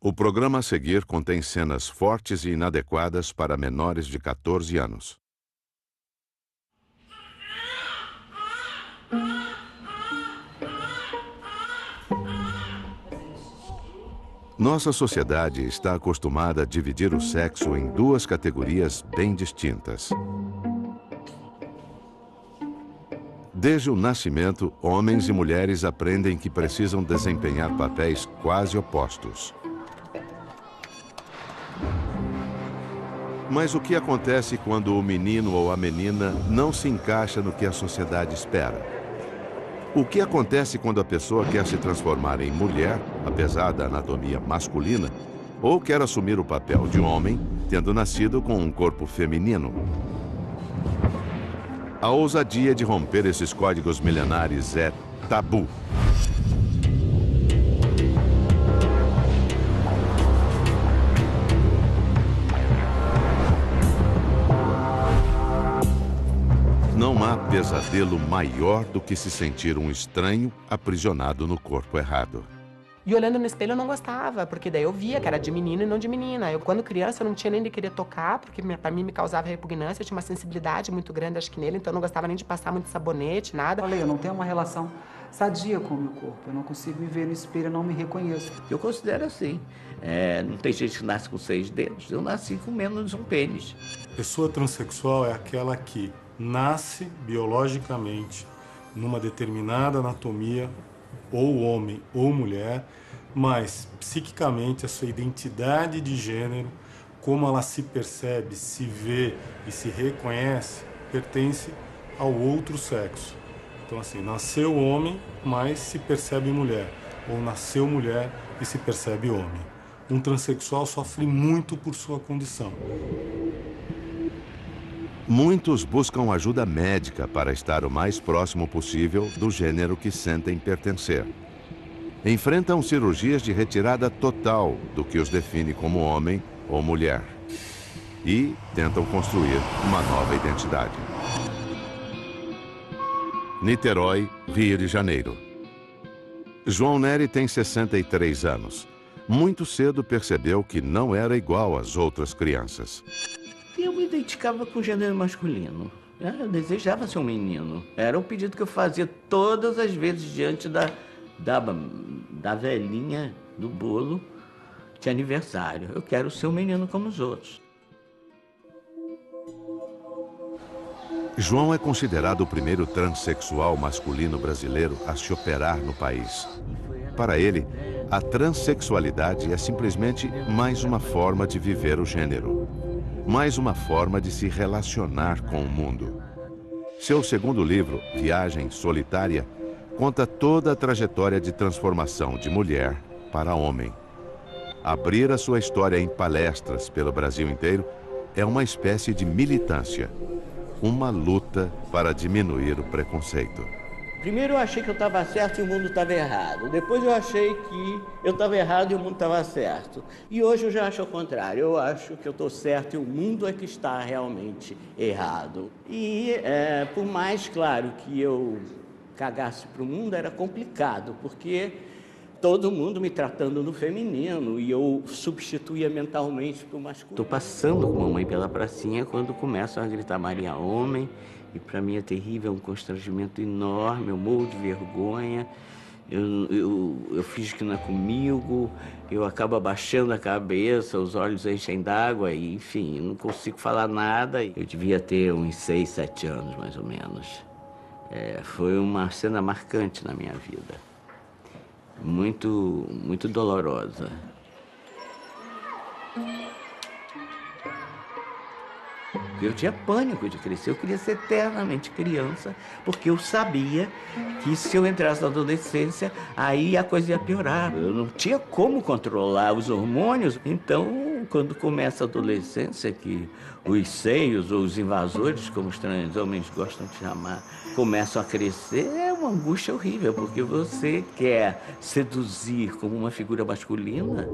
O programa a seguir contém cenas fortes e inadequadas para menores de 14 anos. Nossa sociedade está acostumada a dividir o sexo em duas categorias bem distintas. Desde o nascimento, homens e mulheres aprendem que precisam desempenhar papéis quase opostos. Mas o que acontece quando o menino ou a menina não se encaixa no que a sociedade espera? O que acontece quando a pessoa quer se transformar em mulher, apesar da anatomia masculina, ou quer assumir o papel de homem, tendo nascido com um corpo feminino? A ousadia de romper esses códigos milenares é tabu. Não há pesadelo maior do que se sentir um estranho aprisionado no corpo errado. E olhando no espelho eu não gostava, porque daí eu via que era de menino e não de menina. Eu, quando criança, eu não tinha nem de querer tocar, porque pra mim me causava repugnância, eu tinha uma sensibilidade muito grande, acho que nele, então eu não gostava nem de passar muito sabonete, nada. Falei, eu não tenho uma relação sadia com o meu corpo, eu não consigo me ver no espelho, eu não me reconheço. Eu considero assim, não tem gente que nasce com 6 dedos, eu nasci com menos um pênis. Pessoa transexual é aquela que nasce biologicamente numa determinada anatomia, ou homem ou mulher, mas psiquicamente a sua identidade de gênero, como ela se percebe, se vê e se reconhece, pertence ao outro sexo. Então assim, nasceu homem, mas se percebe mulher, ou nasceu mulher e se percebe homem. Um transexual sofre muito por sua condição. Muitos buscam ajuda médica para estar o mais próximo possível do gênero que sentem pertencer. Enfrentam cirurgias de retirada total do que os define como homem ou mulher. E tentam construir uma nova identidade. Niterói, Rio de Janeiro. João Nery tem 63 anos. Muito cedo percebeu que não era igual às outras crianças. Eu me identificava com o gênero masculino. Eu desejava ser um menino. Era o pedido que eu fazia todas as vezes diante da velhinha do bolo de aniversário. Eu quero ser um menino como os outros. João é considerado o primeiro transexual masculino brasileiro a se operar no país. Para ele, a transexualidade é simplesmente mais uma forma de viver o gênero. Mais uma forma de se relacionar com o mundo. Seu segundo livro, Viagem Solitária, conta toda a trajetória de transformação de mulher para homem. Abrir a sua história em palestras pelo Brasil inteiro é uma espécie de militância, uma luta para diminuir o preconceito. Primeiro eu achei que eu estava certo e o mundo estava errado. Depois eu achei que eu estava errado e o mundo estava certo. E hoje eu já acho o contrário. Eu acho que eu estou certo e o mundo é que está realmente errado. E por mais claro que eu cagasse para o mundo, era complicado, porque todo mundo me tratando no feminino e eu substituía mentalmente para o masculino. Estou passando com a mamãe pela pracinha quando começam a gritar Maria Homem. E para mim é terrível, é um constrangimento enorme, eu morro de vergonha, eu finjo que não é comigo, eu acabo abaixando a cabeça, os olhos enchem d'água, e enfim, não consigo falar nada. Eu devia ter uns 6, 7 anos, mais ou menos. Foi uma cena marcante na minha vida, muito, muito dolorosa. Eu tinha pânico de crescer, eu queria ser eternamente criança, porque eu sabia que se eu entrasse na adolescência, aí a coisa ia piorar. Eu não tinha como controlar os hormônios, então quando começa a adolescência, que os seios ou os invasores, como os transhomens gostam de chamar, começam a crescer, é uma angústia horrível, porque você quer seduzir como uma figura masculina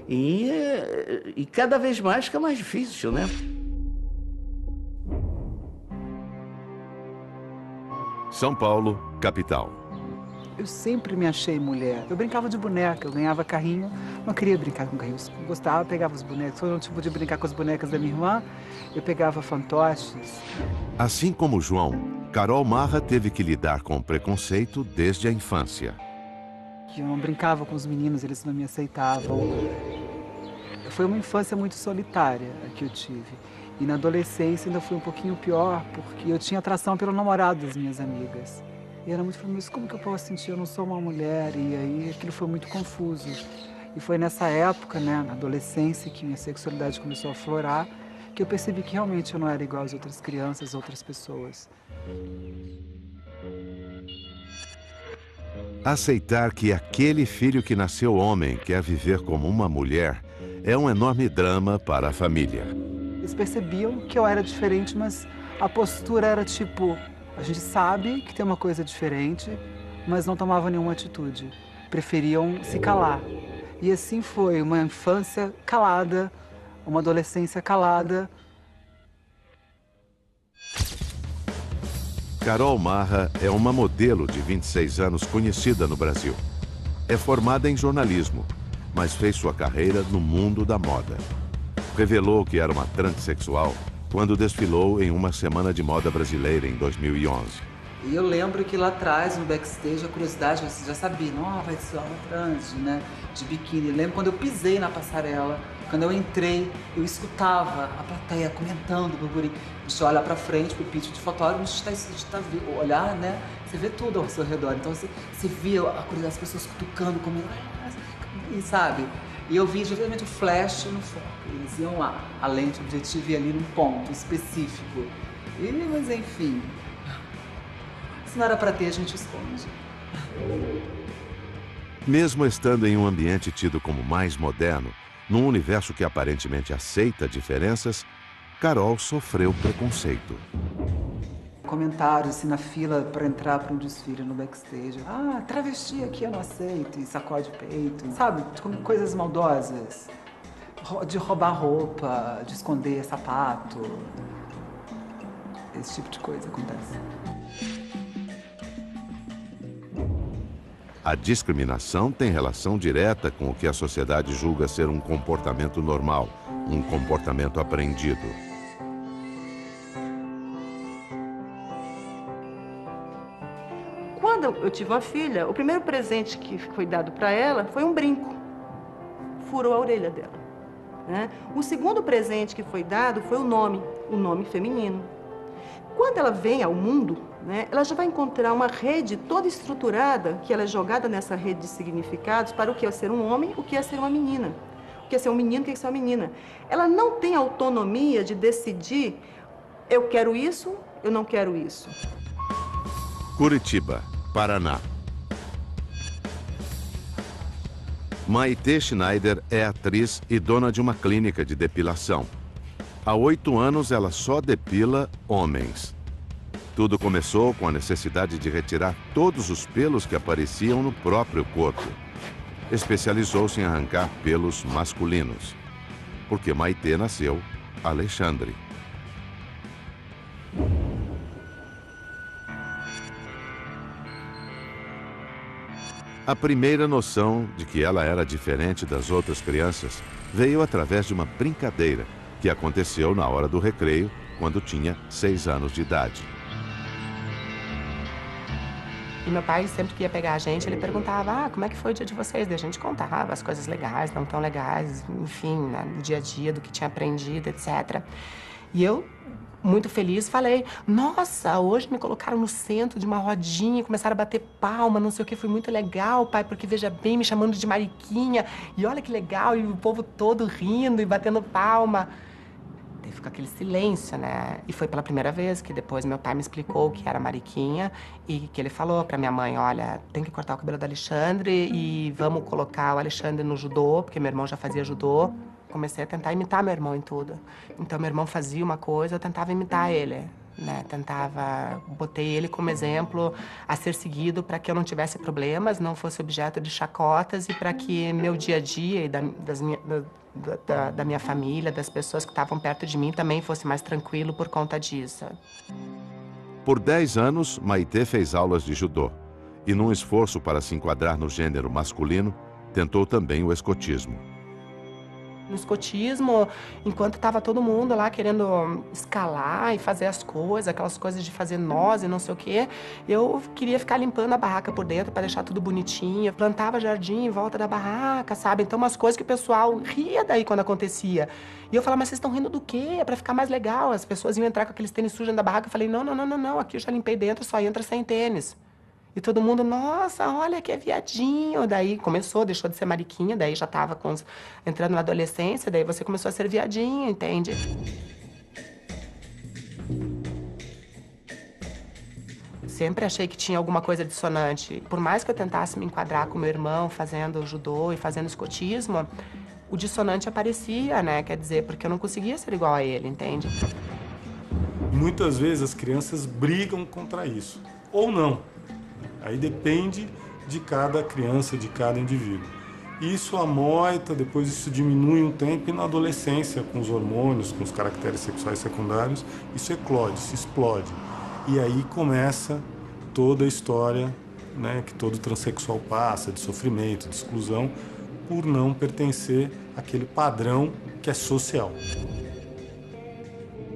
e cada vez mais fica mais difícil, né? São Paulo, capital. Eu sempre me achei mulher. Eu brincava de boneca, eu ganhava carrinho, não queria brincar com carrinhos. Eu gostava, pegava os bonecos. Quando eu não podia brincar com as bonecas da minha irmã, eu pegava fantoches. Assim como João, Carol Marra teve que lidar com preconceito desde a infância. Eu não brincava com os meninos, eles não me aceitavam. Foi uma infância muito solitária a que eu tive. E na adolescência ainda foi um pouquinho pior, porque eu tinha atração pelo namorado das minhas amigas. E era muito falando, mas como que eu posso sentir? Eu não sou uma mulher. E aí aquilo foi muito confuso. E foi nessa época, né, na adolescência, que minha sexualidade começou a aflorar, que eu percebi que realmente eu não era igual às outras crianças, outras pessoas. Aceitar que aquele filho que nasceu homem quer viver como uma mulher é um enorme drama para a família. Eles percebiam que eu era diferente, mas a postura era tipo, a gente sabe que tem uma coisa diferente, mas não tomavam nenhuma atitude. Preferiam se calar. E assim foi, uma infância calada, uma adolescência calada. Carol Marra é uma modelo de 26 anos conhecida no Brasil. É formada em jornalismo, mas fez sua carreira no mundo da moda. Revelou que era uma transexual quando desfilou em uma semana de moda brasileira em 2011. E eu lembro que lá atrás, no backstage, a curiosidade, você já sabia, vai desfilar uma trans, né, de biquíni. Eu lembro quando eu pisei na passarela, quando eu entrei, eu escutava a plateia comentando, burburinho. Você olha pra frente, pro pitch de fotógrafo, olhar, né, você vê tudo ao seu redor. Então você via a curiosidade, as pessoas cutucando, comendo, e sabe? E eu vi geralmente o flash no foco. Eles iam lá, a lente objetiva ia ali num ponto específico. Mas enfim, se não era para ter, a gente esconde. Mesmo estando em um ambiente tido como mais moderno, num universo que aparentemente aceita diferenças, Carol sofreu preconceito. Comentários assim na fila para entrar para um desfile no backstage. Travesti aqui eu não aceito, e sacode peito, sabe? Coisas maldosas. De roubar roupa, de esconder sapato. Esse tipo de coisa acontece. A discriminação tem relação direta com o que a sociedade julga ser um comportamento normal, um comportamento aprendido. Quando eu tive uma filha, o primeiro presente que foi dado para ela foi um brinco. Furou a orelha dela, né? O segundo presente que foi dado foi o nome feminino. Quando ela vem ao mundo, né, ela já vai encontrar uma rede toda estruturada, que ela é jogada nessa rede de significados para o que é ser um homem, o que é ser uma menina. O que é ser um menino, o que é ser uma menina. Ela não tem autonomia de decidir, eu quero isso, eu não quero isso. Curitiba, Paraná. Maitê Schneider é atriz e dona de uma clínica de depilação. Há 8 anos ela só depila homens. Tudo começou com a necessidade de retirar todos os pelos que apareciam no próprio corpo. Especializou-se em arrancar pelos masculinos, porque Maitê nasceu Alexandre. A primeira noção de que ela era diferente das outras crianças veio através de uma brincadeira que aconteceu na hora do recreio, quando tinha 6 anos de idade. E meu pai, sempre que ia pegar a gente, ele perguntava, como é que foi o dia de vocês? Daí a gente contava as coisas legais, não tão legais, enfim, né, do dia a dia, do que tinha aprendido, etc. E eu, muito feliz, falei, nossa, hoje me colocaram no centro de uma rodinha e começaram a bater palma, não sei o que, foi muito legal, pai, porque veja bem, me chamando de Mariquinha, e olha que legal, e o povo todo rindo e batendo palma. Daí ficou aquele silêncio, né? E foi pela primeira vez que depois meu pai me explicou que era Mariquinha e que ele falou pra minha mãe, olha, tem que cortar o cabelo do Alexandre e vamos colocar o Alexandre no judô, porque meu irmão já fazia judô. Comecei a tentar imitar meu irmão em tudo. Então, meu irmão fazia uma coisa, eu tentava imitar ele, né? Botei ele como exemplo a ser seguido para que eu não tivesse problemas, não fosse objeto de chacotas e para que meu dia a dia e da minha família, das pessoas que estavam perto de mim, também fosse mais tranquilo por conta disso. Por 10 anos, Maitê fez aulas de judô e, num esforço para se enquadrar no gênero masculino, tentou também o escotismo. No escotismo, enquanto estava todo mundo lá querendo escalar e fazer as coisas, aquelas coisas de fazer nós e não sei o quê, eu queria ficar limpando a barraca por dentro para deixar tudo bonitinho. Eu plantava jardim em volta da barraca, sabe? Então, umas coisas que o pessoal ria daí quando acontecia. E eu falava, mas vocês estão rindo do quê? É para ficar mais legal. As pessoas iam entrar com aqueles tênis sujos da barraca. Eu falei, não, aqui eu já limpei dentro, só entra sem tênis. E todo mundo, nossa, olha que é viadinho. Daí começou, deixou de ser mariquinha, daí já tava entrando na adolescência, daí você começou a ser viadinho, entende? Sempre achei que tinha alguma coisa dissonante. Por mais que eu tentasse me enquadrar com meu irmão fazendo judô e fazendo escotismo, o dissonante aparecia, né? Quer dizer, porque eu não conseguia ser igual a ele, entende? Muitas vezes as crianças brigam contra isso, ou não. Aí depende de cada criança, de cada indivíduo. Isso amoita, depois isso diminui um tempo e na adolescência, com os hormônios, com os caracteres sexuais secundários, isso eclode, se explode. E aí começa toda a história, né, que todo transexual passa, de sofrimento, de exclusão, por não pertencer àquele padrão que é social.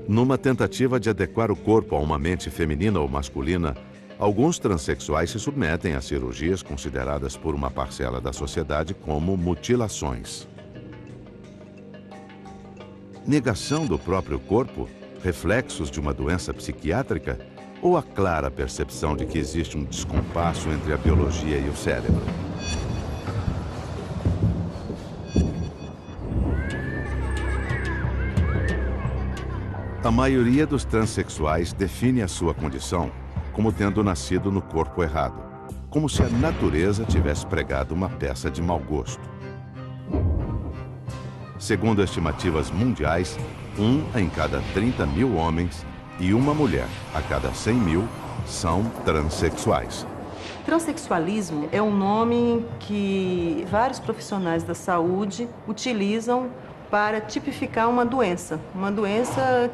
Numa tentativa de adequar o corpo a uma mente feminina ou masculina, alguns transexuais se submetem a cirurgias consideradas por uma parcela da sociedade como mutilações. Negação do próprio corpo, reflexos de uma doença psiquiátrica ou a clara percepção de que existe um descompasso entre a biologia e o cérebro? A maioria dos transexuais define a sua condição como tendo nascido no corpo errado, como se a natureza tivesse pregado uma peça de mau gosto. Segundo estimativas mundiais, 1 em cada 30 mil homens e uma mulher a cada 100 mil são transexuais. Transexualismo é um nome que vários profissionais da saúde utilizam para tipificar uma doença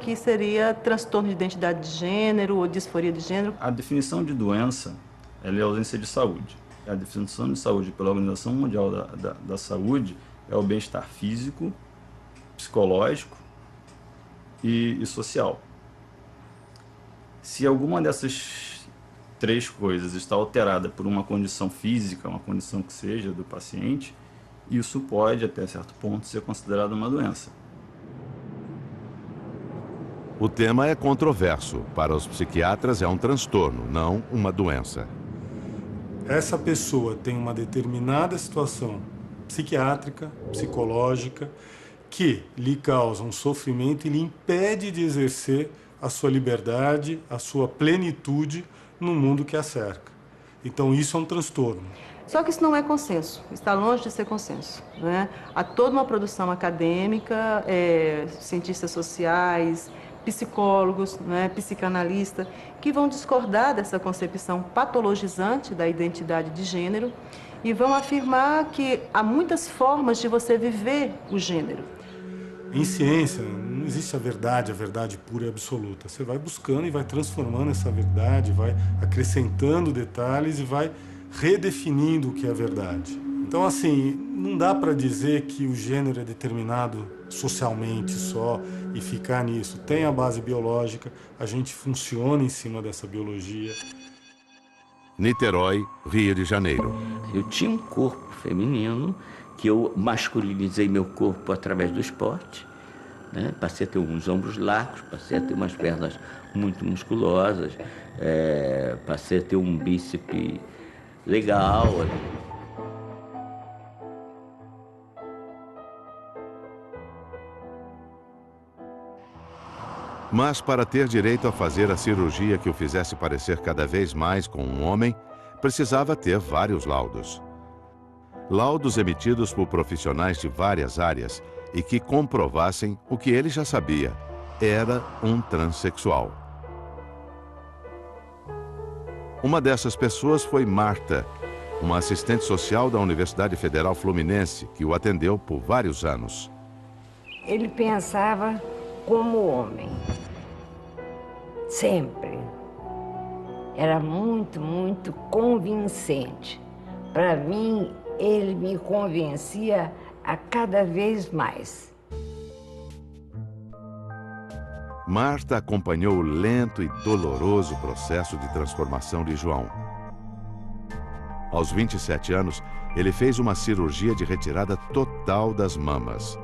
que seria transtorno de identidade de gênero ou disforia de gênero. A definição de doença ela é ausência de saúde. A definição de saúde pela Organização Mundial da Saúde é o bem-estar físico, psicológico e social. Se alguma dessas três coisas está alterada por uma condição física, uma condição que seja do paciente, isso pode, até certo ponto, ser considerado uma doença. O tema é controverso. Para os psiquiatras, é um transtorno, não uma doença. Essa pessoa tem uma determinada situação psiquiátrica, psicológica, que lhe causa um sofrimento e lhe impede de exercer a sua liberdade, a sua plenitude no mundo que a cerca. Então, isso é um transtorno. Só que isso não é consenso, está longe de ser consenso, né? Há toda uma produção acadêmica, cientistas sociais, psicólogos, né, psicanalistas, que vão discordar dessa concepção patologizante da identidade de gênero e vão afirmar que há muitas formas de você viver o gênero. Em ciência, não existe a verdade pura e absoluta. Você vai buscando e vai transformando essa verdade, vai acrescentando detalhes e vai redefinindo o que é verdade. Então, assim, não dá para dizer que o gênero é determinado socialmente só e ficar nisso. Tem a base biológica, a gente funciona em cima dessa biologia. Niterói, Rio de Janeiro. Eu tinha um corpo feminino, que eu masculinizei meu corpo através do esporte, né? Passei a ter uns ombros largos, passei a ter umas pernas muito musculosas, passei a ter um bíceps legal. Mas para ter direito a fazer a cirurgia que o fizesse parecer cada vez mais com um homem, precisava ter vários laudos. Laudos emitidos por profissionais de várias áreas e que comprovassem o que ele já sabia: era um transexual. Uma dessas pessoas foi Marta, uma assistente social da Universidade Federal Fluminense, que o atendeu por vários anos. Ele pensava como homem, sempre. Era muito, muito convincente. Para mim, ele me convencia a cada vez mais. Marta acompanhou o lento e doloroso processo de transformação de João. Aos 27 anos, ele fez uma cirurgia de retirada total das mamas.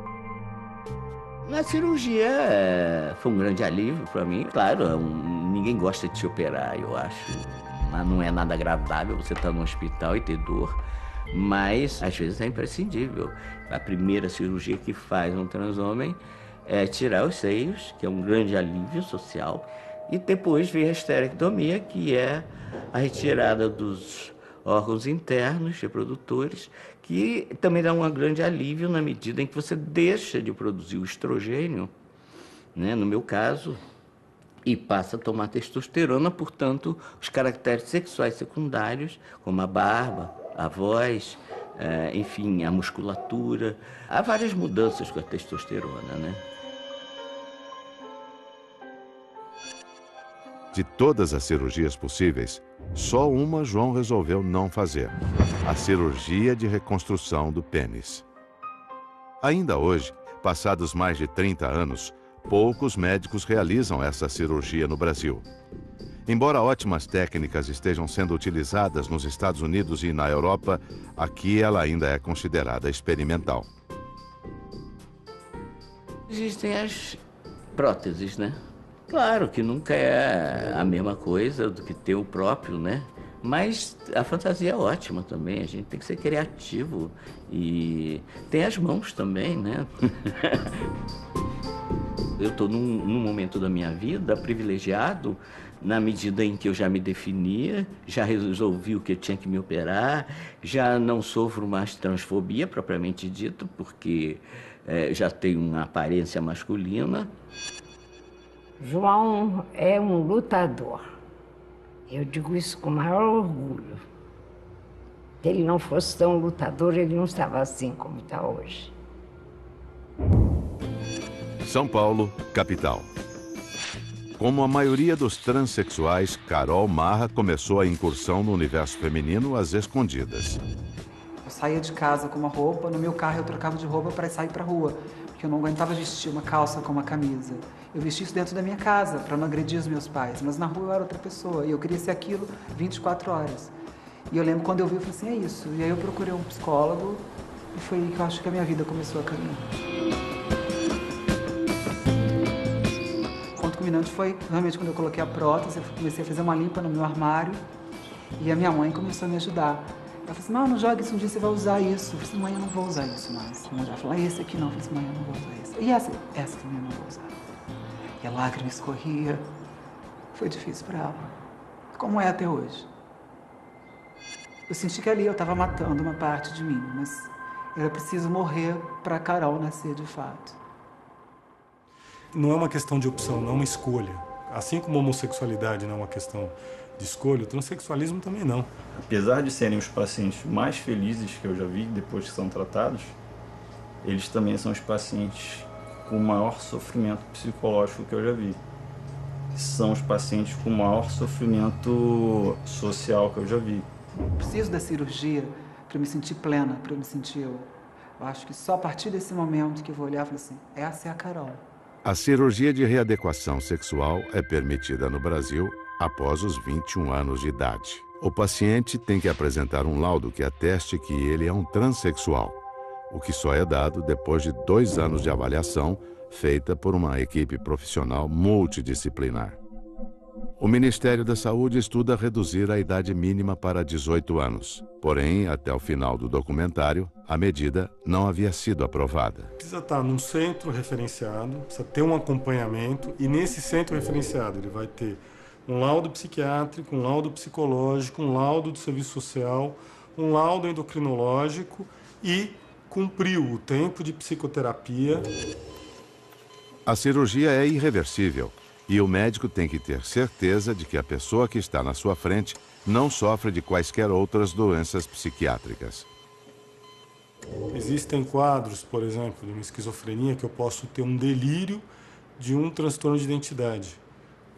A cirurgia foi um grande alívio para mim. Claro, ninguém gosta de te operar, eu acho. Mas não é nada agradável você estar no hospital e ter dor. Mas, às vezes, é imprescindível. A primeira cirurgia que faz um transhomem é tirar os seios, que é um grande alívio social. E depois vem a esterectomia, que é a retirada dos órgãos internos reprodutores, que também dá um grande alívio na medida em que você deixa de produzir o estrogênio, né, no meu caso, e passa a tomar testosterona, portanto, os caracteres sexuais secundários, como a barba, a voz, enfim, a musculatura. Há várias mudanças com a testosterona, né? De todas as cirurgias possíveis, só uma João resolveu não fazer: a cirurgia de reconstrução do pênis. Ainda hoje, passados mais de 30 anos, poucos médicos realizam essa cirurgia no Brasil. Embora ótimas técnicas estejam sendo utilizadas nos Estados Unidos e na Europa, aqui ela ainda é considerada experimental. Existem as próteses, né? Claro que nunca é a mesma coisa do que ter o próprio, né? Mas a fantasia é ótima também, a gente tem que ser criativo. E tem as mãos também, né? Eu estou num momento da minha vida privilegiado, na medida em que eu já me definia, já resolvi o que eu tinha que me operar, já não sofro mais transfobia, propriamente dito, porque já tenho uma aparência masculina. João é um lutador. Eu digo isso com o maior orgulho. Se ele não fosse tão lutador, ele não estava assim como está hoje. São Paulo, capital. Como a maioria dos transexuais, Carol Marra começou a incursão no universo feminino às escondidas. Eu saía de casa com uma roupa, no meu carro eu trocava de roupa para sair para rua, porque eu não aguentava vestir uma calça com uma camisa. Eu vestia isso dentro da minha casa, para não agredir os meus pais, mas na rua eu era outra pessoa, e eu queria ser aquilo 24 horas. E eu lembro quando eu vi, eu falei assim, é isso. E aí eu procurei um psicólogo, e foi aí que eu acho que a minha vida começou a caminhar. O ponto culminante foi, realmente, quando eu coloquei a prótese, eu comecei a fazer uma limpa no meu armário, e a minha mãe começou a me ajudar. Ela falou assim, não joga isso, um dia você vai usar isso. Eu falei assim, mãe, eu não vou usar isso mais. Ela falou, esse aqui não. Eu falei assim, mãe, eu não vou usar esse. E essa também eu não vou usar. E a lágrima escorria. Foi difícil para ela, como é até hoje. Eu senti que ali eu estava matando uma parte de mim, mas era preciso morrer para a Carol nascer de fato. Não é uma questão de opção, não é uma escolha. Assim como a homossexualidade não é uma questão de escolha, o transexualismo também não. Apesar de serem os pacientes mais felizes que eu já vi depois que são tratados, eles também são os pacientes com maior sofrimento psicológico que eu já vi. São os pacientes com maior sofrimento social que eu já vi. Eu preciso da cirurgia para eu me sentir plena, para eu me sentir eu. Eu acho que só a partir desse momento que eu vou olhar e falar assim, essa é a Carol. A cirurgia de readequação sexual é permitida no Brasil após os 21 anos de idade. O paciente tem que apresentar um laudo que ateste que ele é um transexual, o que só é dado depois de 2 anos de avaliação feita por uma equipe profissional multidisciplinar. O Ministério da Saúde estuda reduzir a idade mínima para 18 anos. Porém, até o final do documentário, a medida não havia sido aprovada. Precisa estar num centro referenciado, precisa ter um acompanhamento, e nesse centro referenciado ele vai ter um laudo psiquiátrico, um laudo psicológico, um laudo do serviço social, um laudo endocrinológico e cumpriu o tempo de psicoterapia. A cirurgia é irreversível e o médico tem que ter certeza de que a pessoa que está na sua frente não sofre de quaisquer outras doenças psiquiátricas. Existem quadros, por exemplo, de uma esquizofrenia que eu posso ter um delírio de um transtorno de identidade.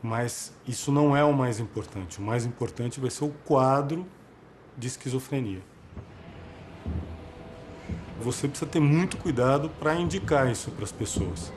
Mas isso não é o mais importante. O mais importante vai ser o quadro de esquizofrenia. Você precisa ter muito cuidado para indicar isso para as pessoas.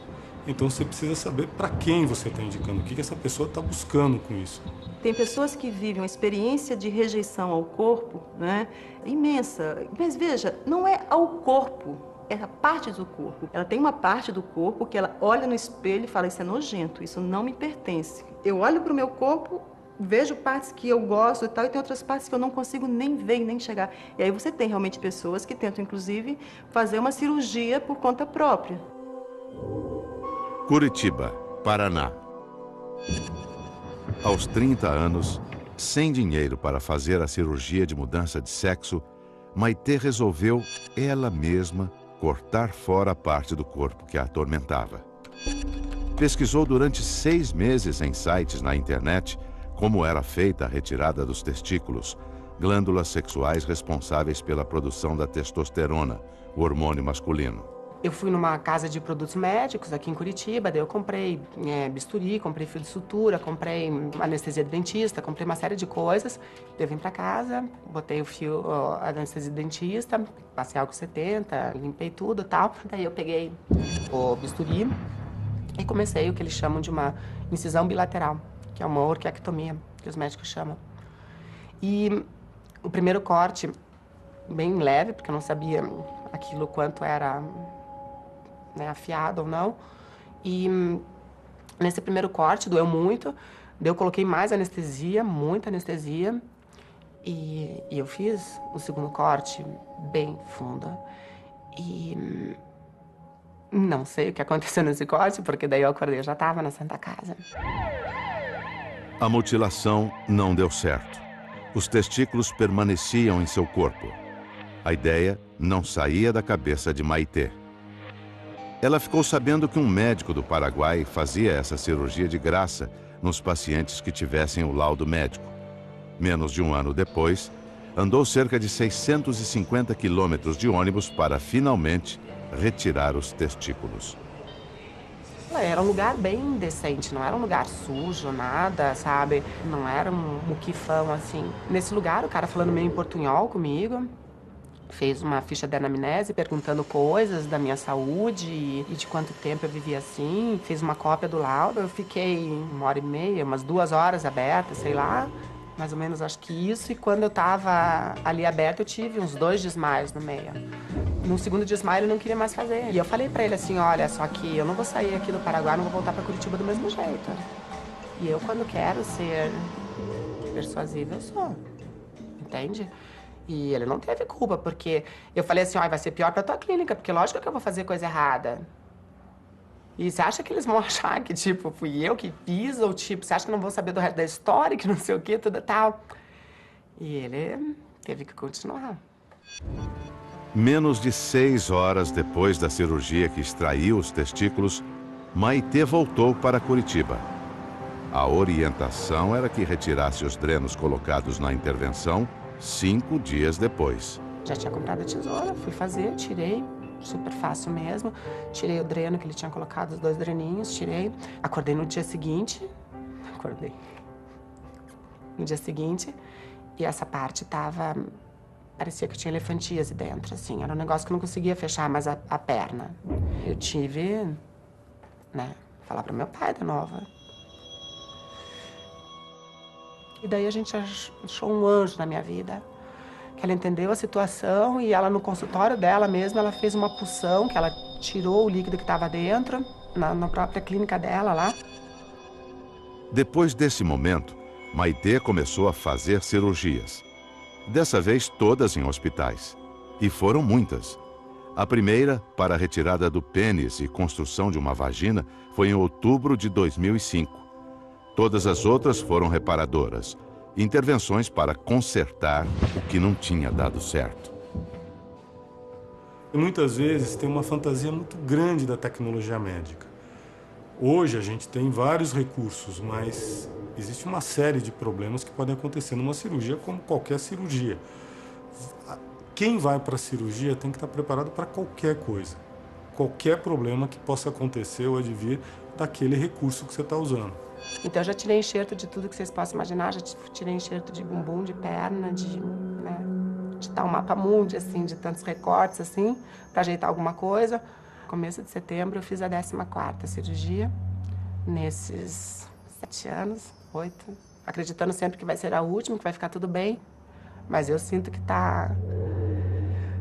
Então você precisa saber para quem você está indicando, o que essa pessoa está buscando com isso. Tem pessoas que vivem uma experiência de rejeição ao corpo, né, imensa. Mas veja, não é ao corpo, é a parte do corpo. Ela tem uma parte do corpo que ela olha no espelho e fala, isso é nojento, isso não me pertence. Eu olho para o meu corpo, vejo partes que eu gosto e tal, e tem outras partes que eu não consigo nem ver e nem chegar. E aí você tem realmente pessoas que tentam, inclusive, fazer uma cirurgia por conta própria. Curitiba, Paraná. Aos 30 anos, sem dinheiro para fazer a cirurgia de mudança de sexo, Maitê resolveu, ela mesma, cortar fora a parte do corpo que a atormentava. Pesquisou durante 6 meses em sites na internet como era feita a retirada dos testículos, glândulas sexuais responsáveis pela produção da testosterona, o hormônio masculino. Eu fui numa casa de produtos médicos aqui em Curitiba, daí eu comprei bisturi, comprei fio de sutura, comprei anestesia de dentista, comprei uma série de coisas. Eu vim pra casa, botei o fio, a anestesia de dentista, passei álcool 70, limpei tudo e tal. Daí eu peguei o bisturi e comecei o que eles chamam de uma incisão bilateral, que é uma orquiectomia, que os médicos chamam. E o primeiro corte, bem leve, porque eu não sabia aquilo quanto era... afiado ou não. E nesse primeiro corte doeu muito. Daí eu coloquei mais anestesia, muita anestesia. E eu fiz o segundo corte bem fundo. E não sei o que aconteceu nesse corte, porque daí eu acordei, eu já estava na Santa Casa. A mutilação não deu certo. Os testículos permaneciam em seu corpo. A ideia não saía da cabeça de Maitê. Ela ficou sabendo que um médico do Paraguai fazia essa cirurgia de graça nos pacientes que tivessem o laudo médico. Menos de um ano depois, andou cerca de 650 quilômetros de ônibus para, finalmente, retirar os testículos. Era um lugar bem decente, não era um lugar sujo, nada, sabe? Não era um muquifão, assim. Nesse lugar, o cara falando meio em portunhol comigo, fez uma ficha de anamnese perguntando coisas da minha saúde e de quanto tempo eu vivia assim. Fez uma cópia do laudo. Eu fiquei 1h30, umas 2 horas aberta, sei lá. Mais ou menos, acho que isso. E quando eu tava ali aberta, eu tive uns 2 desmaios no meio. No segundo desmaio, ele não queria mais fazer. E eu falei pra ele assim, olha, só que eu não vou sair aqui do Paraguai, não vou voltar pra Curitiba do mesmo jeito. E eu, quando quero ser persuasiva, eu sou. Entende? E ele não teve culpa, porque eu falei assim, ó, vai ser pior pra tua clínica, porque lógico que eu vou fazer coisa errada. E você acha que eles vão achar que, tipo, fui eu que fiz, ou tipo, você acha que não vou saber do resto da história, que não sei o que, tudo tal. E ele teve que continuar. Menos de 6 horas depois da cirurgia que extraiu os testículos, Maitê voltou para Curitiba. A orientação era que retirasse os drenos colocados na intervenção 5 dias depois. Já tinha comprado a tesoura, fui fazer, tirei, super fácil mesmo. Tirei o dreno que ele tinha colocado, os 2 dreninhos, tirei. Acordei no dia seguinte, no dia seguinte, e essa parte tava, parecia que tinha elefantíase dentro, assim. Era um negócio que eu não conseguia fechar mais a perna. Eu tive, falar pro meu pai de novo. E daí a gente achou um anjo na minha vida, que ela entendeu a situação e ela, no consultório dela mesma, ela fez uma punção, que ela tirou o líquido que estava dentro, na própria clínica dela lá. Depois desse momento, Maitê começou a fazer cirurgias. Dessa vez, todas em hospitais. E foram muitas. A primeira, para a retirada do pênis e construção de uma vagina, foi em outubro de 2005. Todas as outras foram reparadoras, intervenções para consertar o que não tinha dado certo. E muitas vezes tem uma fantasia muito grande da tecnologia médica. Hoje a gente tem vários recursos, mas existe uma série de problemas que podem acontecer numa cirurgia, como qualquer cirurgia. Quem vai para a cirurgia tem que estar preparado para qualquer coisa. qualquer problema que possa acontecer ou advir daquele recurso que você está usando. Então eu já tirei enxerto de tudo que vocês possam imaginar, já tirei enxerto de bumbum, de perna, de tal mapa mundi, assim, de tantos recortes, assim, para ajeitar alguma coisa. No começo de setembro eu fiz a 14ª cirurgia, nesses 7 anos, 8, acreditando sempre que vai ser a última, que vai ficar tudo bem. Mas eu sinto que tá...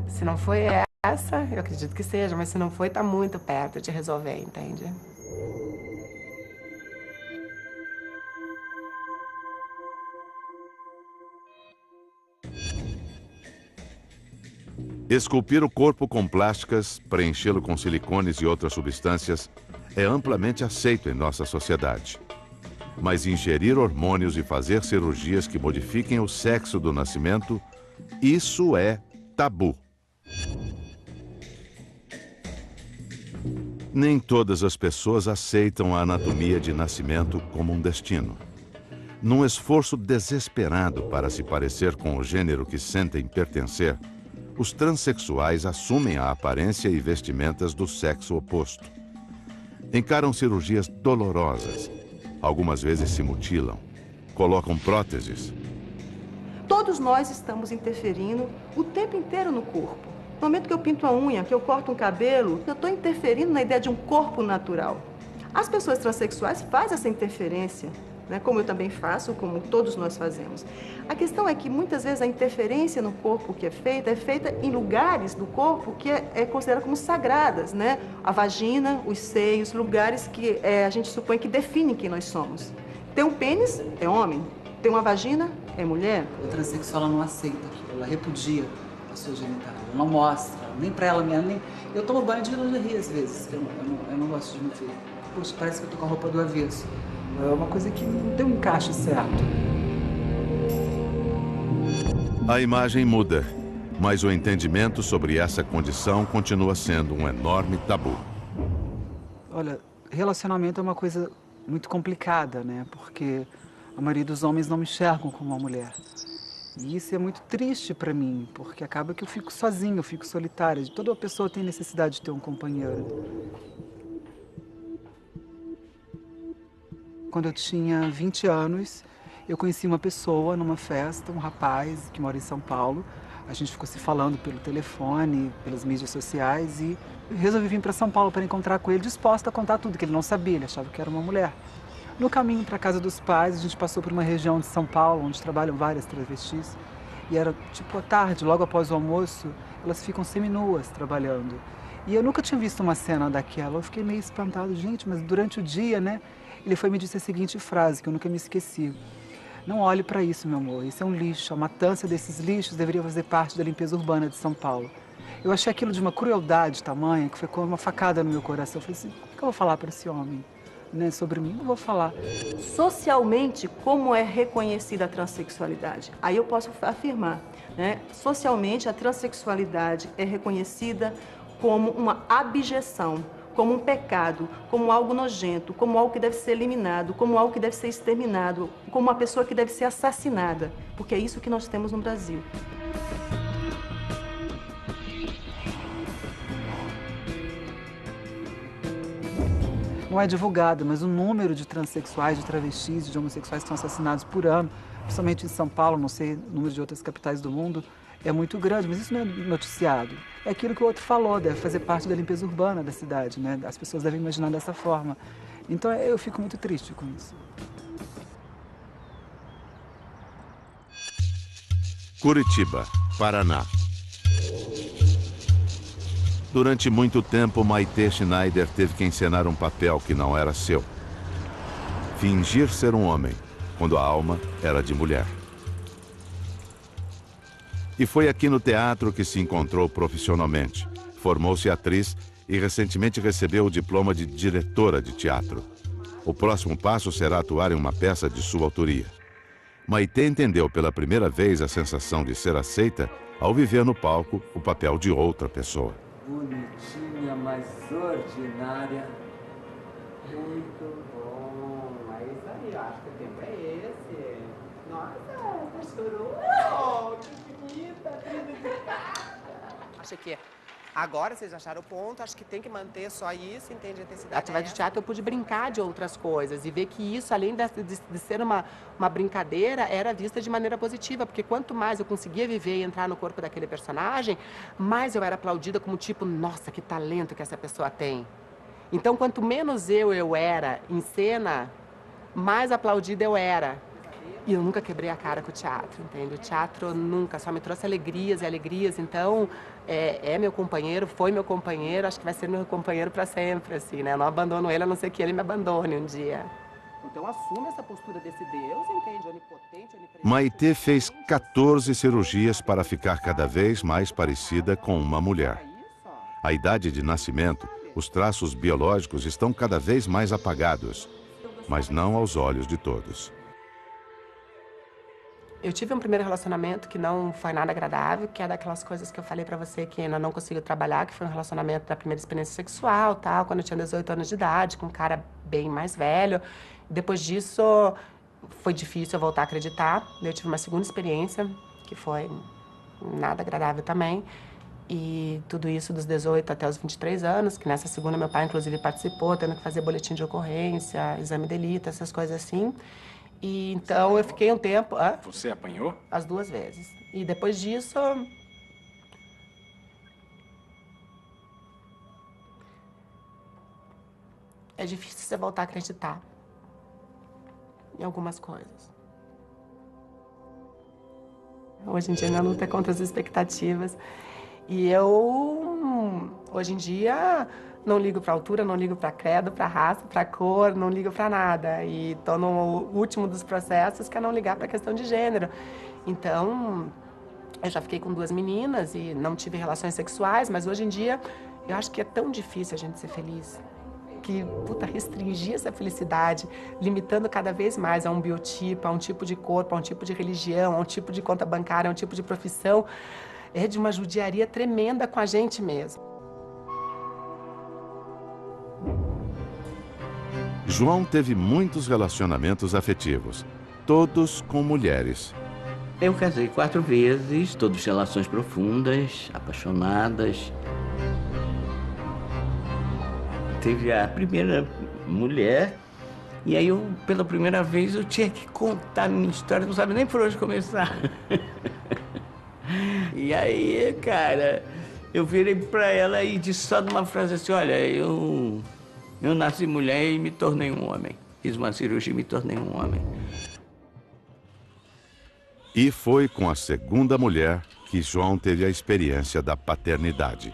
Se não foi essa, eu acredito que seja, mas se não foi, tá muito perto de resolver, entende? Esculpir o corpo com plásticas, preenchê-lo com silicones e outras substâncias é amplamente aceito em nossa sociedade. Mas ingerir hormônios e fazer cirurgias que modifiquem o sexo do nascimento, isso é tabu. Nem todas as pessoas aceitam a anatomia de nascimento como um destino. Num esforço desesperado para se parecer com o gênero que sentem pertencer, os transexuais assumem a aparência e vestimentas do sexo oposto. Encaram cirurgias dolorosas. Algumas vezes se mutilam. Colocam próteses. Todos nós estamos interferindo o tempo inteiro no corpo. No momento que eu pinto a unha, que eu corto um cabelo, eu estou interferindo na ideia de um corpo natural. As pessoas transexuais fazem essa interferência, né? Como eu também faço, como todos nós fazemos. A questão é que muitas vezes a interferência no corpo que é feita em lugares do corpo que é considerado como sagradas, né? A vagina, os seios, lugares que a gente supõe que definem quem nós somos. Ter um pênis é homem, ter uma vagina é mulher. A transexual ela não aceita aquilo, ela repudia a sua genitália, ela não mostra, nem pra ela mesma, nem... Eu tomo banho de lingerie às vezes, que eu não gosto de me ver. Poxa, parece que eu tô com a roupa do avesso. É uma coisa que não tem um encaixe certo. A imagem muda, mas o entendimento sobre essa condição continua sendo um enorme tabu. Olha, relacionamento é uma coisa muito complicada, né? Porque a maioria dos homens não me enxergam como uma mulher. E isso é muito triste para mim, porque acaba que eu fico sozinha, eu fico solitária. Toda pessoa tem necessidade de ter um companheiro. Quando eu tinha 20 anos, eu conheci uma pessoa numa festa, um rapaz que mora em São Paulo. A gente ficou se falando pelo telefone, pelas mídias sociais e resolvi vir para São Paulo para encontrar com ele, disposta a contar tudo, que ele não sabia, ele achava que era uma mulher. No caminho para a casa dos pais, a gente passou por uma região de São Paulo, onde trabalham várias travestis. E era tipo à tarde, logo após o almoço, elas ficam seminuas trabalhando. E eu nunca tinha visto uma cena daquela, eu fiquei meio espantado, gente, mas durante o dia, né? Ele foi me disse a seguinte frase, que eu nunca me esqueci. Não olhe para isso, meu amor, isso é um lixo. A matança desses lixos deveria fazer parte da limpeza urbana de São Paulo. Eu achei aquilo de uma crueldade tamanha, que foi como uma facada no meu coração. Eu falei assim, o que eu vou falar para esse homem? Né, sobre mim, não vou falar. Socialmente, como é reconhecida a transexualidade? Aí eu posso afirmar, né? Socialmente, a transexualidade é reconhecida como uma abjeção, como um pecado, como algo nojento, como algo que deve ser eliminado, como algo que deve ser exterminado, como uma pessoa que deve ser assassinada, porque é isso que nós temos no Brasil. Não é divulgado, mas o número de transexuais, de travestis, de homossexuais que são assassinados por ano, principalmente em São Paulo, não sei, o número de outras capitais do mundo, é muito grande, mas isso não é noticiado. É aquilo que o outro falou, deve fazer parte da limpeza urbana da cidade, né? As pessoas devem imaginar dessa forma. Então eu fico muito triste com isso. Curitiba, Paraná. Durante muito tempo, Maitê Schneider teve que encenar um papel que não era seu. Fingir ser um homem, quando a alma era de mulher. E foi aqui no teatro que se encontrou profissionalmente. Formou-se atriz e recentemente recebeu o diploma de diretora de teatro. O próximo passo será atuar em uma peça de sua autoria. Maitê entendeu pela primeira vez a sensação de ser aceita ao viver no palco o papel de outra pessoa. Bonitinha, mas ordinária. Muito bom. É isso aí, eu acho que o tempo é esse. Nossa, já chorou? Oh, que bonita, linda de cara. Acha que Agora vocês acharam o ponto, acho que tem que manter só isso, entende? A intensidade. Atividade de teatro eu pude brincar de outras coisas e ver que isso, além de ser uma brincadeira, era vista de maneira positiva, porque quanto mais eu conseguia viver e entrar no corpo daquele personagem, mais eu era aplaudida como tipo, nossa, que talento que essa pessoa tem. Então, quanto menos eu era em cena, mais aplaudida eu era. E eu nunca quebrei a cara com o teatro, entende? O teatro nunca, só me trouxe alegrias e alegrias. Então, é meu companheiro, foi meu companheiro, acho que vai ser meu companheiro para sempre, assim, né? Eu não abandono ele, a não ser que ele me abandone um dia. Então, assume essa postura desse Deus, entende? Onipotente, onipresente. Maitê fez 14 cirurgias para ficar cada vez mais parecida com uma mulher. A idade de nascimento, os traços biológicos estão cada vez mais apagados, mas não aos olhos de todos. Eu tive um primeiro relacionamento que não foi nada agradável, que é daquelas coisas que eu falei pra você que ainda não consigo trabalhar, que foi um relacionamento da primeira experiência sexual, tal, quando eu tinha 18 anos de idade, com um cara bem mais velho. Depois disso, foi difícil eu voltar a acreditar. Eu tive uma segunda experiência, que foi nada agradável também. E tudo isso dos 18 até os 23 anos, que nessa segunda meu pai, inclusive, participou, tendo que fazer boletim de ocorrência, exame de delito, essas coisas assim. E então eu fiquei um tempo... Você apanhou? As 2 vezes. E depois disso... É difícil você voltar a acreditar em algumas coisas. Hoje em dia minha luta é contra as expectativas. E eu, hoje em dia, não ligo para altura, não ligo para credo, para raça, para cor, não ligo para nada. E estou no último dos processos, que é não ligar para a questão de gênero. Então, eu já fiquei com 2 meninas e não tive relações sexuais, mas hoje em dia eu acho que é tão difícil a gente ser feliz. Que, puta, restringir essa felicidade, limitando cada vez mais a um biotipo, a um tipo de corpo, a um tipo de religião, a um tipo de conta bancária, a um tipo de profissão, é de uma judiaria tremenda com a gente mesmo. João teve muitos relacionamentos afetivos, todos com mulheres. Eu casei 4 vezes, todas relações profundas, apaixonadas. Teve a primeira mulher, e aí eu, pela primeira vez, eu tinha que contar a minha história, não sabe nem por onde começar. E aí, cara, eu virei pra ela e disse só numa frase assim, olha, eu nasci mulher e me tornei um homem. Fiz uma cirurgia e me tornei um homem. E foi com a segunda mulher que João teve a experiência da paternidade.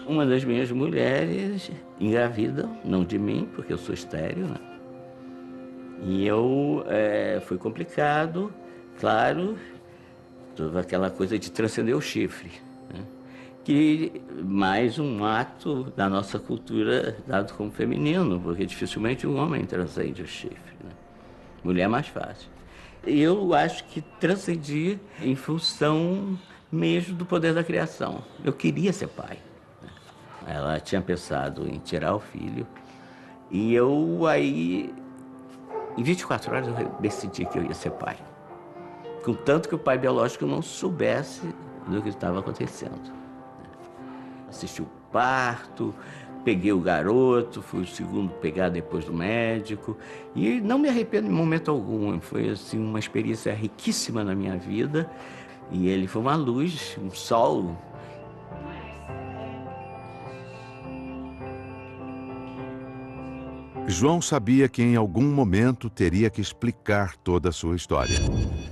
Uma das minhas mulheres engravida, não de mim, porque eu sou estéril, né? E foi complicado, claro, toda aquela coisa de transcender o chifre, né? Que mais um ato da nossa cultura dado como feminino, porque dificilmente um homem transcende o chifre, né? Mulher é mais fácil. Eu acho que transcendi em função mesmo do poder da criação. Eu queria ser pai. Ela tinha pensado em tirar o filho. E eu aí, em 24 horas, eu decidi que eu ia ser pai. Contanto que o pai biológico não soubesse do que estava acontecendo. Assisti o parto, peguei o garoto, fui o segundo a pegar depois do médico. E não me arrependo em momento algum. Foi assim, uma experiência riquíssima na minha vida. E ele foi uma luz, um sol. João sabia que em algum momento teria que explicar toda a sua história.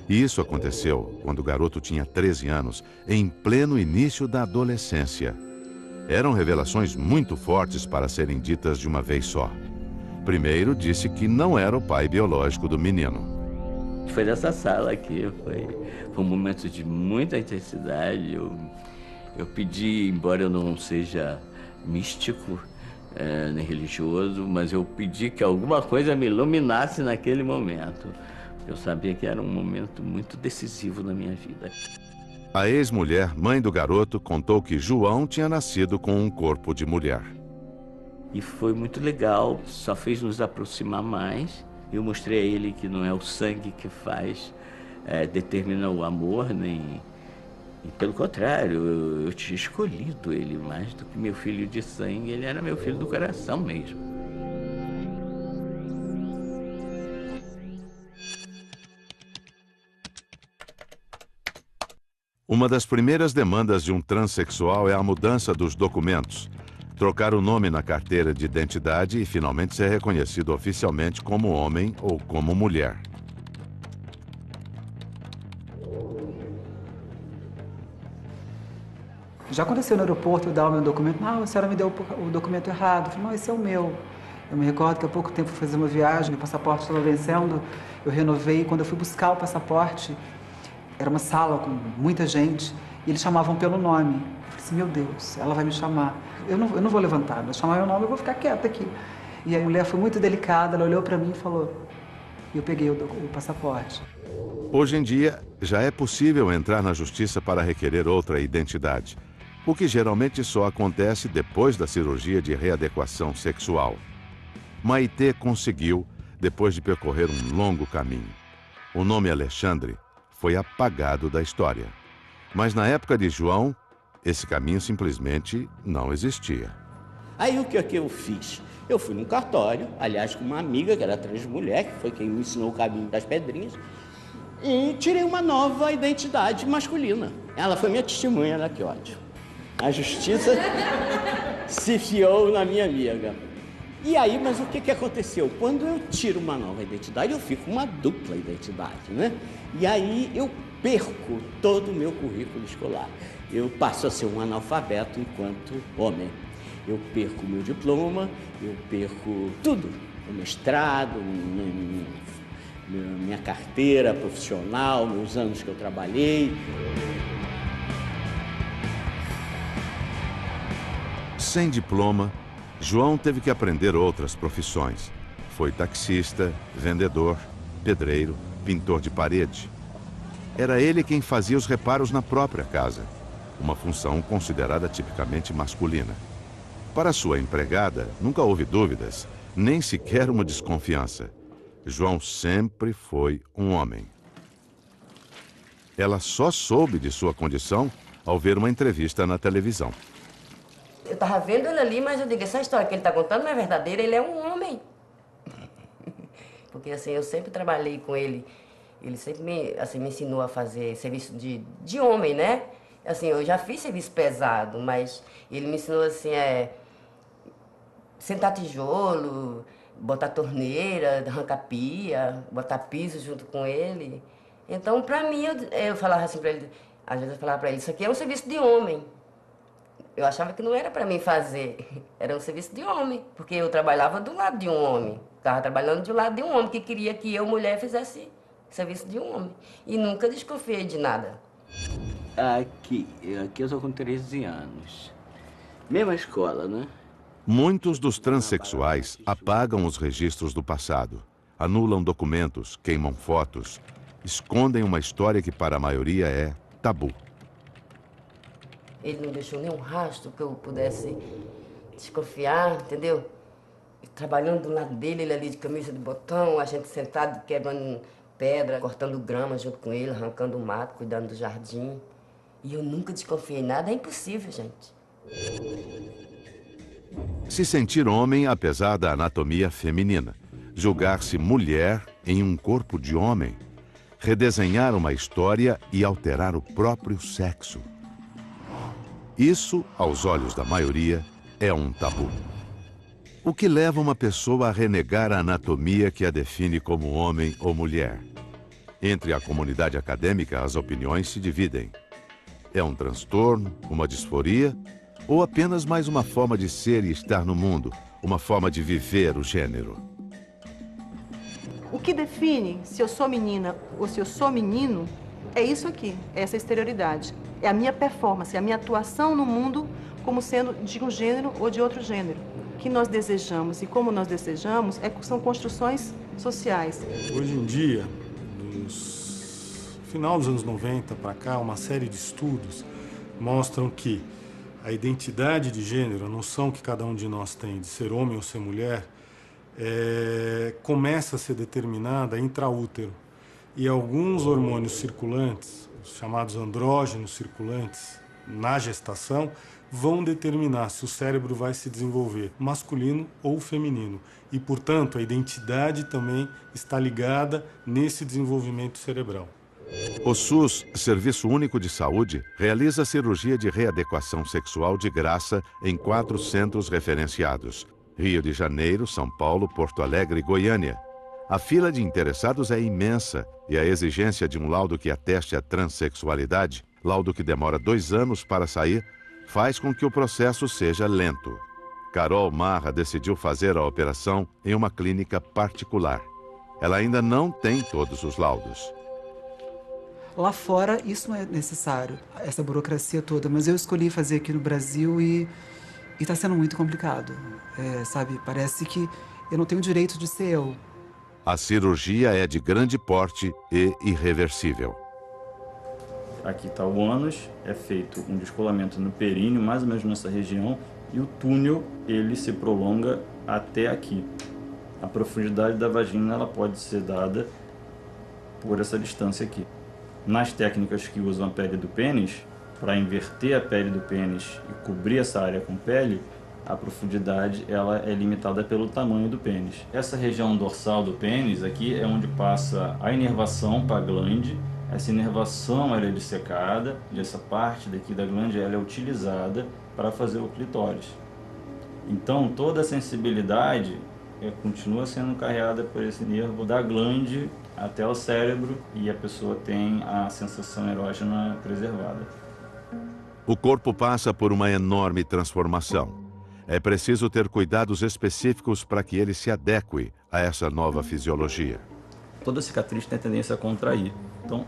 E isso aconteceu quando o garoto tinha 13 anos, em pleno início da adolescência. Eram revelações muito fortes para serem ditas de uma vez só. Primeiro, disse que não era o pai biológico do menino. Foi nessa sala aqui, foi um momento de muita intensidade. Eu pedi, embora eu não seja místico, nem religioso, mas eu pedi que alguma coisa me iluminasse naquele momento. Eu sabia que era um momento muito decisivo na minha vida. A ex-mulher, mãe do garoto, contou que João tinha nascido com um corpo de mulher. E foi muito legal, só fez nos aproximar mais. Eu mostrei a ele que não é o sangue que determina o amor, nem E pelo contrário, eu tinha escolhido ele mais do que meu filho de sangue, ele era meu filho do coração mesmo. Uma das primeiras demandas de um transexual é a mudança dos documentos, trocar o nome na carteira de identidade e finalmente ser reconhecido oficialmente como homem ou como mulher. Já aconteceu no aeroporto eu dar o meu documento, não, a senhora me deu o documento errado. Eu falei, não, esse é o meu. Eu me recordo que há pouco tempo fui fazer uma viagem, meu passaporte estava vencendo, eu renovei, quando eu fui buscar o passaporte, era uma sala com muita gente, e eles chamavam pelo nome. Eu falei assim, meu Deus, ela vai me chamar. Eu não vou levantar, vai chamar meu nome, eu vou ficar quieta aqui. E a mulher foi muito delicada, ela olhou para mim e falou, e eu peguei o passaporte. Hoje em dia, já é possível entrar na justiça para requerer outra identidade, o que geralmente só acontece depois da cirurgia de readequação sexual. Maitê conseguiu, depois de percorrer um longo caminho. O nome Alexandre foi apagado da história. Mas na época de João, esse caminho simplesmente não existia. Aí o que eu fiz? Eu fui num cartório, aliás, com uma amiga que era transmulher, que foi quem me ensinou o caminho das pedrinhas, e tirei uma nova identidade masculina. Ela foi minha testemunha, olha que ódio. A justiça se fiou na minha amiga. E aí, mas o que aconteceu? Quando eu tiro uma nova identidade, eu fico uma dupla identidade, né? E aí eu perco todo o meu currículo escolar. Eu passo a ser um analfabeto enquanto homem. Eu perco meu diploma, eu perco tudo. O mestrado, minha carteira profissional, meus anos que eu trabalhei. Sem diploma, João teve que aprender outras profissões. Foi taxista, vendedor, pedreiro, pintor de parede. Era ele quem fazia os reparos na própria casa, uma função considerada tipicamente masculina. Para sua empregada, nunca houve dúvidas, nem sequer uma desconfiança. João sempre foi um homem. Ela só soube de sua condição ao ver uma entrevista na televisão. Eu estava vendo ele ali, mas eu digo, essa história que ele está contando não é verdadeira, ele é um homem. Porque assim, eu sempre trabalhei com ele, ele sempre me ensinou a fazer serviço de homem, né? Assim, eu já fiz serviço pesado, mas ele me ensinou assim, sentar tijolo, botar torneira, arrancar pia, botar piso junto com ele. Então, para mim, eu falava assim para ele, às vezes eu falava para ele, isso aqui é um serviço de homem. Eu achava que não era para mim fazer, era um serviço de homem, porque eu trabalhava do lado de um homem. Estava trabalhando do lado de um homem que queria que eu, mulher, fizesse serviço de um homem. E nunca desconfiei de nada. Aqui eu estou com 13 anos. Mesma escola, né? Muitos dos transexuais apagam os registros do passado, anulam documentos, queimam fotos, escondem uma história que para a maioria é tabu. Ele não deixou nenhum rastro que eu pudesse desconfiar, entendeu? Trabalhando do lado dele, ele ali de camisa de botão, a gente sentado quebrando pedra, cortando grama junto com ele, arrancando mato, cuidando do jardim. E eu nunca desconfiei nada, é impossível, gente. Se sentir homem apesar da anatomia feminina, julgar-se mulher em um corpo de homem, redesenhar uma história e alterar o próprio sexo. Isso, aos olhos da maioria, é um tabu. O que leva uma pessoa a renegar a anatomia que a define como homem ou mulher? Entre a comunidade acadêmica, as opiniões se dividem. É um transtorno, uma disforia, ou apenas mais uma forma de ser e estar no mundo, uma forma de viver o gênero? O que define se eu sou menina ou se eu sou menino é isso aqui, é essa exterioridade. É a minha performance, é a minha atuação no mundo como sendo de um gênero ou de outro gênero. O que nós desejamos e como nós desejamos são construções sociais. Hoje em dia, final dos anos 90 para cá, uma série de estudos mostram que a identidade de gênero, a noção que cada um de nós tem de ser homem ou ser mulher, começa a ser determinada intraútero. E alguns hormônios circulantes, os chamados andrógenos circulantes na gestação, vão determinar se o cérebro vai se desenvolver masculino ou feminino. E, portanto, a identidade também está ligada nesse desenvolvimento cerebral. O SUS, Serviço Único de Saúde, realiza cirurgia de readequação sexual de graça em 4 centros referenciados: Rio de Janeiro, São Paulo, Porto Alegre e Goiânia. A fila de interessados é imensa e a exigência de um laudo que ateste a transexualidade, laudo que demora 2 anos para sair, faz com que o processo seja lento. Carol Marra decidiu fazer a operação em uma clínica particular. Ela ainda não tem todos os laudos. Lá fora, isso não é necessário, essa burocracia toda, mas eu escolhi fazer aqui no Brasil e está sendo muito complicado, sabe? Parece que eu não tenho o direito de ser eu. A cirurgia é de grande porte e irreversível. Aqui está o ânus, é feito um descolamento no períneo, mais ou menos nessa região, e o túnel ele se prolonga até aqui. A profundidade da vagina ela pode ser dada por essa distância aqui. Nas técnicas que usam a pele do pênis, para inverter a pele do pênis e cobrir essa área com pele, a profundidade ela é limitada pelo tamanho do pênis. Essa região dorsal do pênis aqui é onde passa a inervação para a glande. Essa inervação ela é dissecada e essa parte daqui da glande ela é utilizada para fazer o clitóris. Então toda a sensibilidade continua sendo carregada por esse nervo da glande até o cérebro e a pessoa tem a sensação erógena preservada. O corpo passa por uma enorme transformação. É preciso ter cuidados específicos para que ele se adeque a essa nova fisiologia. Toda cicatriz tem a tendência a contrair. Então,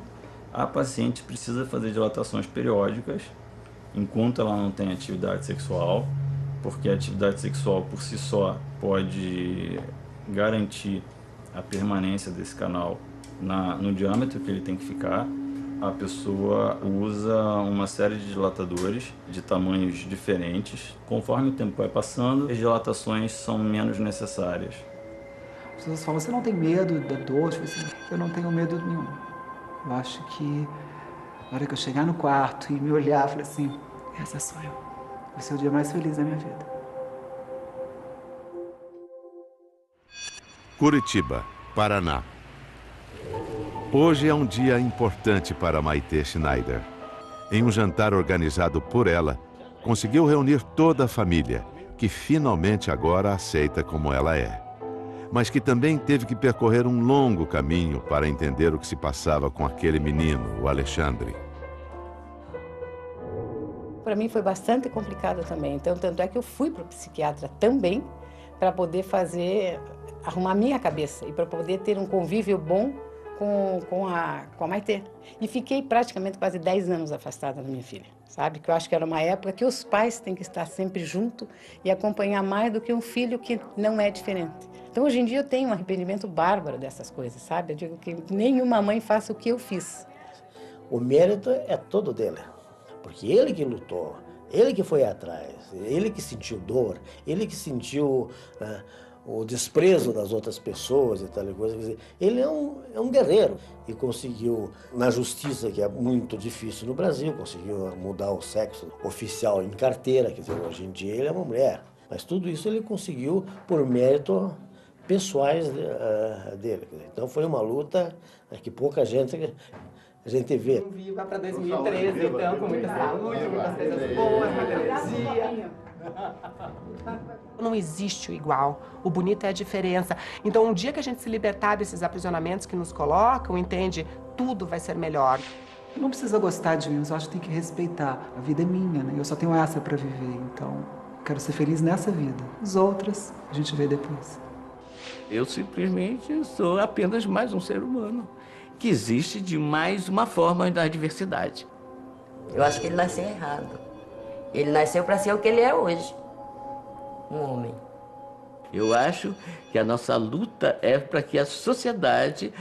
a paciente precisa fazer dilatações periódicas enquanto ela não tem atividade sexual, porque a atividade sexual por si só pode garantir a permanência desse canal no diâmetro que ele tem que ficar. A pessoa usa uma série de dilatadores de tamanhos diferentes. Conforme o tempo vai passando, as dilatações são menos necessárias. As pessoas falam, você não tem medo da dor? Eu não tenho medo nenhum. Eu acho que na hora que eu chegar no quarto e me olhar, eu falei assim, essa sou eu. Vai ser o dia mais feliz da minha vida. Curitiba, Paraná. Hoje é um dia importante para Maitê Schneider. Em um jantar organizado por ela, conseguiu reunir toda a família, que finalmente agora a aceita como ela é. Mas que também teve que percorrer um longo caminho para entender o que se passava com aquele menino, o Alexandre. Para mim foi bastante complicado também. Então, tanto é que eu fui para o psiquiatra também, para poder arrumar a minha cabeça e para poder ter um convívio bom com a Maitê. E fiquei praticamente quase 10 anos afastada da minha filha, sabe? Que eu acho que era uma época que os pais têm que estar sempre junto e acompanhar mais do que um filho que não é diferente. Então, hoje em dia, eu tenho um arrependimento bárbaro dessas coisas, sabe? Eu digo que nenhuma mãe faça o que eu fiz. O mérito é todo dele, porque ele que lutou, ele que foi atrás, ele que sentiu dor, ele que sentiu o desprezo das outras pessoas e tal coisa. Quer dizer, ele é um guerreiro e conseguiu, na justiça, que é muito difícil no Brasil, conseguiu mudar o sexo oficial em carteira, quer dizer, hoje em dia ele é uma mulher. Mas tudo isso ele conseguiu por mérito pessoais dele. Então foi uma luta que pouca gente vê. Viva para 2013, então, com muita saúde, muitas coisas boas, muita energia. Não existe o igual, o bonito é a diferença. Então, um dia que a gente se libertar desses aprisionamentos que nos colocam, entende, tudo vai ser melhor. Não precisa gostar de mim, eu só acho que tem que respeitar. A vida é minha, né? Eu só tenho essa para viver, então quero ser feliz nessa vida. As outras, a gente vê depois. Eu simplesmente sou apenas mais um ser humano, que existe de mais uma forma da diversidade. Eu acho que ele nasceu errado. Ele nasceu para ser o que ele é hoje, um homem. Eu acho que a nossa luta é para que a sociedade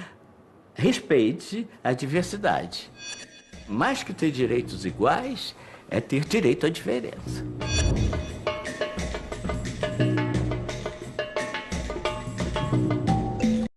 respeite a diversidade. Mais que ter direitos iguais, é ter direito à diferença.